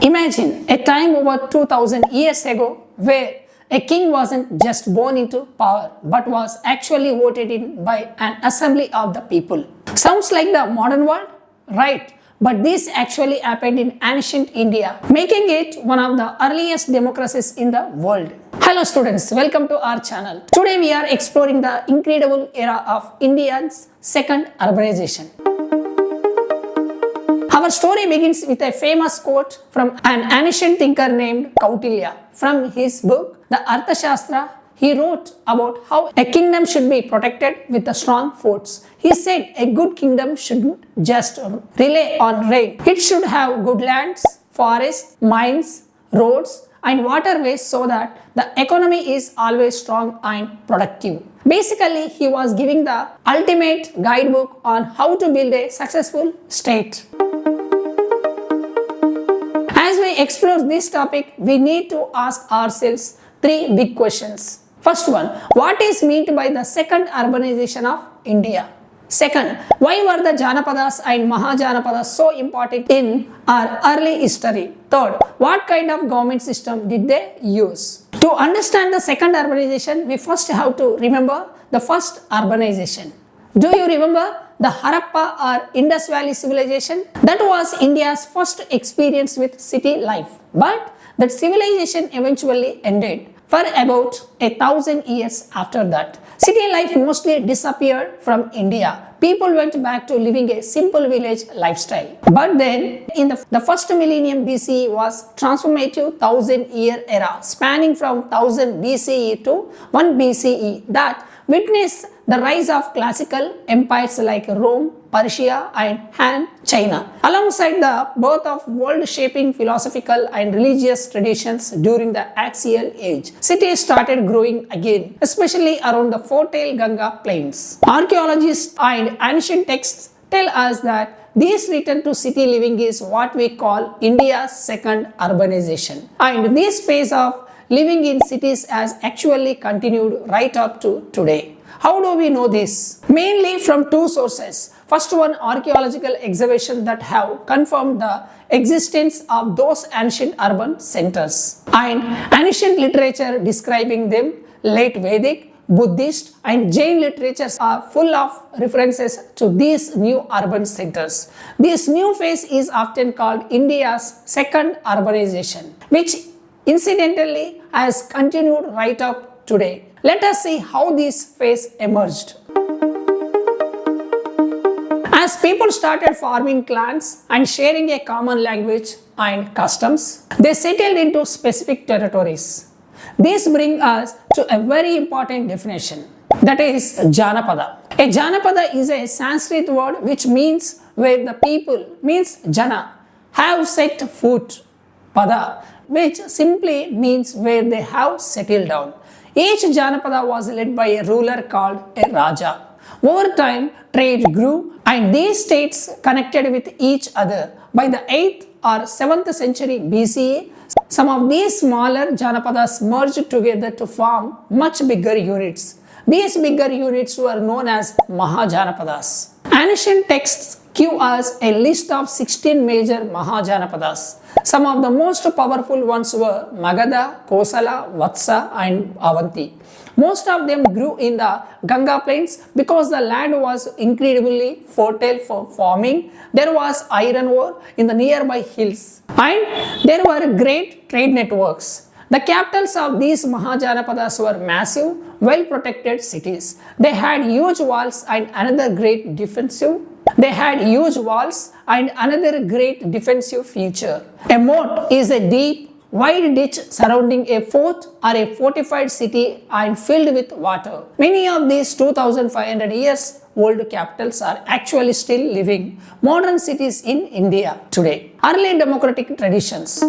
Imagine a time over 2000 years ago where a king wasn't just born into power but was actually voted in by an assembly of the people. Sounds like the modern world? Right. But this actually happened in ancient India, making it one of the earliest democracies in the world. Hello students, welcome to our channel. Today we are exploring the incredible era of India's second urbanization. Our story begins with a famous quote from an ancient thinker named Kautilya. From his book, the Artha, he wrote about how a kingdom should be protected with the strong forts. He said a good kingdom shouldn't just rely on rain. It should have good lands, forests, mines, roads, and waterways so that the economy is always strong and productive. Basically, he was giving the ultimate guidebook on how to build a successful state. As we explore this topic, we need to ask ourselves three big questions. First one, what is meant by the second urbanization of India? Second, why were the Janapadas and Mahājanapadas so important in our early history? Third, what kind of government system did they use? To understand the second urbanization, we first have to remember the first urbanization. Do you remember the Harappa or Indus Valley civilization? That was India's first experience with city life. But that civilization eventually ended for about 1,000 years after that. City life mostly disappeared from India. People went back to living a simple village lifestyle. But then, in the first millennium BCE was transformative 1,000-year era, spanning from 1000 BCE to 1 BCE that witnessed the rise of classical empires like Rome, Persia and Han China, alongside the birth of world-shaping philosophical and religious traditions during the Axial Age. Cities started growing again, especially around the fertile Ganga plains. Archaeologists and ancient texts tell us that this return to city living is what we call India's second urbanization. And this phase of living in cities has actually continued right up to today. How do we know this? Mainly from two sources. First one, archaeological excavations that have confirmed the existence of those ancient urban centers, and ancient literature describing them. Late Vedic, Buddhist and Jain literatures are full of references to these new urban centers. This new phase is often called India's second urbanization, which incidentally has continued right up today. Let us see how this phase emerged. As people started forming clans and sharing a common language and customs, they settled into specific territories. This brings us to a very important definition, that is Janapada. A Janapada is a Sanskrit word which means where the people, means Jana, have set foot, Pada, which simply means where they have settled down. Each Janapada was led by a ruler called a Raja. Over time, trade grew and these states connected with each other. By the 8th or 7th century BCE, some of these smaller Janapadas merged together to form much bigger units. These bigger units were known as Mahajanapadas. Ancient texts give us a list of 16 major Mahajanapadas. Some of the most powerful ones were Magadha, Kosala, Vatsa and Avanti. Most of them grew in the Ganga plains because the land was incredibly fertile for farming. There was iron ore in the nearby hills and there were great trade networks. The capitals of these Mahajanapadas were massive, well-protected cities. They had huge walls and another great defensive feature. A moat is a deep, wide ditch surrounding a fort or a fortified city and filled with water. Many of these 2500 years old capitals are actually still living modern cities in India today. Early democratic traditions.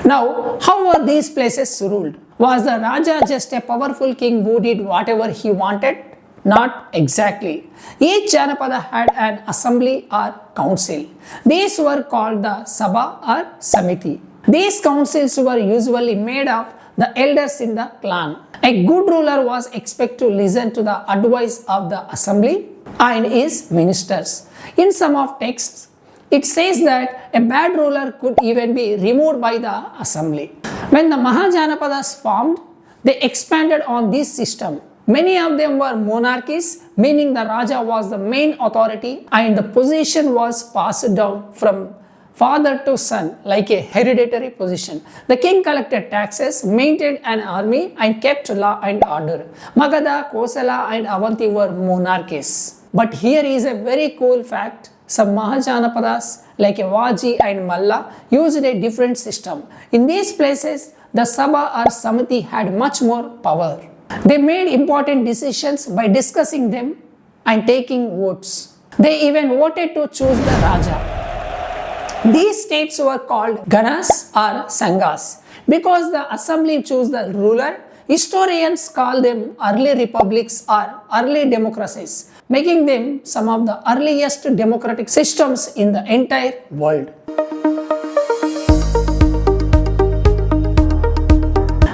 Now, how were these places ruled? Was the Raja just a powerful king who did whatever he wanted? Not exactly. Each Janapada had an assembly or council. These were called the Sabha or Samiti. These councils were usually made of the elders in the clan. A good ruler was expected to listen to the advice of the assembly and his ministers. In some of texts, It says that a bad ruler could even be removed by the assembly. When the Mahajanapadas formed, they expanded on this system. Many of them were monarchies, meaning the Raja was the main authority and the position was passed down from father to son like a hereditary position. The king collected taxes, maintained an army and kept law and order. Magadha, Kosala and Avanti were monarchies. But here is a very cool fact. Some Mahajanapadas like Vajji and Malla used a different system. In these places, the Sabha or Samiti had much more power. They made important decisions by discussing them and taking votes. They even voted to choose the Raja. These states were called Ganas or Sanghas. Because the assembly chose the ruler, historians call them early republics or early democracies, making them some of the earliest democratic systems in the entire world.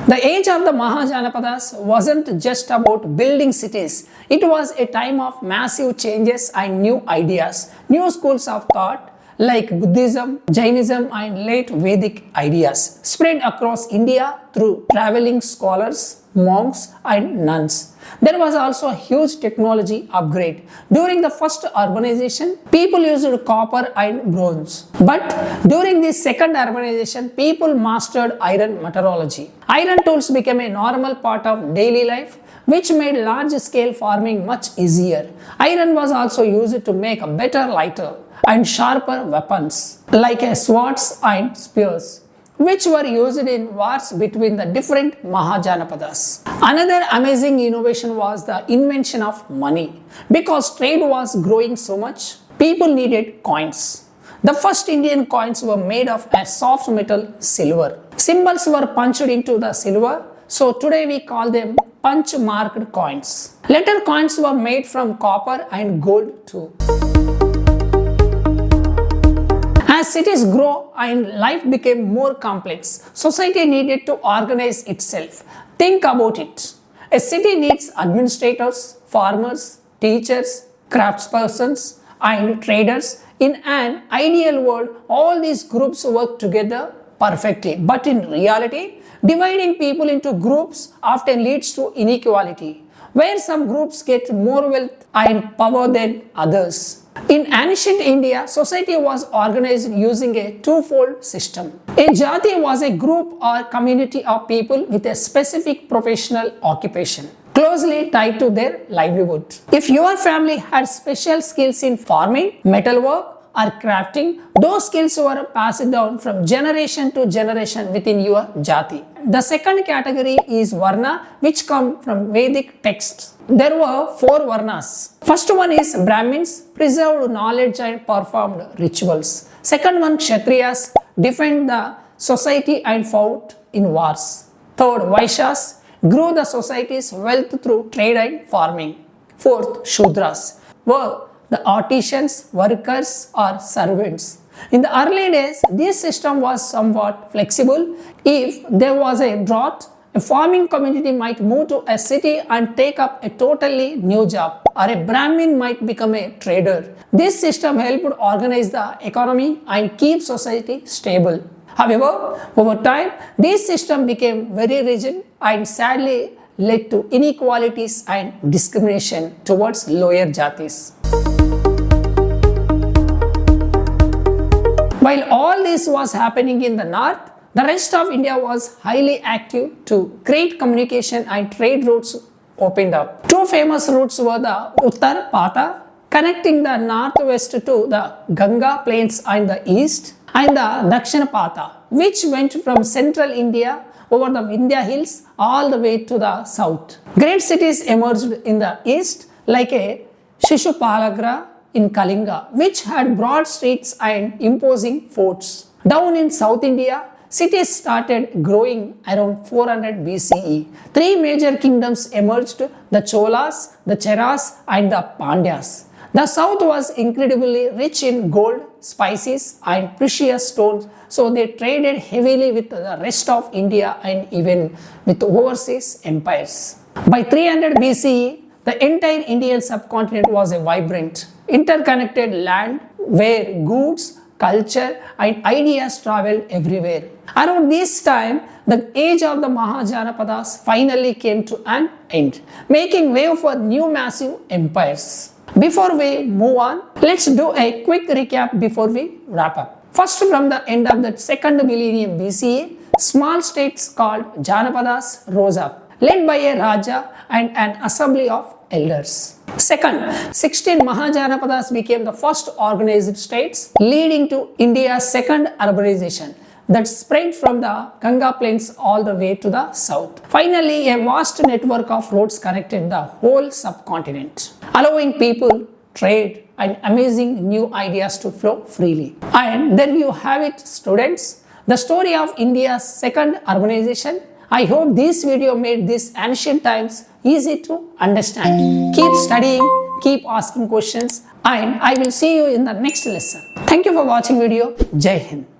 The age of the Mahajanapadas wasn't just about building cities. It was a time of massive changes and new ideas. New schools of thought like Buddhism, Jainism and late Vedic ideas spread across India through traveling scholars, monks and nuns. There was also a huge technology upgrade. During the first urbanization, people used copper and bronze. But during the second urbanization, people mastered iron metallurgy. Iron tools became a normal part of daily life, which made large-scale farming much easier. Iron was also used to make better, lighter and sharper weapons like swords and spears, which were used in wars between the different Mahajanapadas. Another amazing innovation was the invention of money. Because trade was growing so much, people needed coins. The first Indian coins were made of a soft metal silver. Symbols were punched into the silver, so today we call them punch-marked coins. Later coins were made from copper and gold too. As cities grow and life became more complex, society needed to organize itself. Think about it. A city needs administrators, farmers, teachers, craftspersons, and traders. In an ideal world, all these groups work together perfectly. But in reality, dividing people into groups often leads to inequality, where some groups get more wealth and power than others. In ancient India, society was organized using a twofold system. A Jāti was a group or community of people with a specific professional occupation, closely tied to their livelihood. If your family had special skills in farming, metalwork, or crafting, those skills were passed down from generation to generation within your Jāti. The second category is Varṇa, which come from Vedic texts. There were 4 Varnas. First one is Brahmins, preserved knowledge and performed rituals. Second one, Kshatriyas, defend the society and fought in wars. Third, Vaishyas, grew the society's wealth through trade and farming. Fourth, Shudras, were the artisans, workers or servants. In the early days, this system was somewhat flexible. If there was a drought, a farming community might move to a city and take up a totally new job, or a Brahmin might become a trader. This system helped organize the economy and keep society stable. However, over time, this system became very rigid and sadly led to inequalities and discrimination towards lower Jātis. While all this was happening in the north, the rest of India was highly active too. Great communication and trade routes opened up. 2 famous routes were the Uttarapatha, connecting the northwest to the Ganga plains on the east, and the Dakshinapatha, which went from central India over the Vindhya hills all the way to the south. Great cities emerged in the east like a Shishupalagra in Kalinga, which had broad streets and imposing forts. Down in South India, cities started growing around 400 BCE. 3 major kingdoms emerged, the Cholas, the Cheras and the Pandyas. The south was incredibly rich in gold, spices and precious stones, so they traded heavily with the rest of India and even with overseas empires. By 300 BCE, the entire Indian subcontinent was a vibrant, interconnected land where goods, culture and ideas traveled everywhere. Around this time, the age of the Mahajanapadas finally came to an end, making way for new massive empires. Before we move on, let's do a quick recap before we wrap up. First, from the end of the 2nd millennium BCE, small states called Janapadas rose up, led by a Raja and an assembly of elders. Second, 16 Mahajanapadas became the first organized states, leading to India's second urbanization that spread from the Ganga plains all the way to the south. Finally, a vast network of roads connected the whole subcontinent, allowing people, trade, and amazing new ideas to flow freely. And there you have it, students, the story of India's second urbanization. I hope this video made these ancient times easy to understand. Keep studying, keep asking questions, and I will see you in the next lesson. Thank you for watching video. Jai Hind.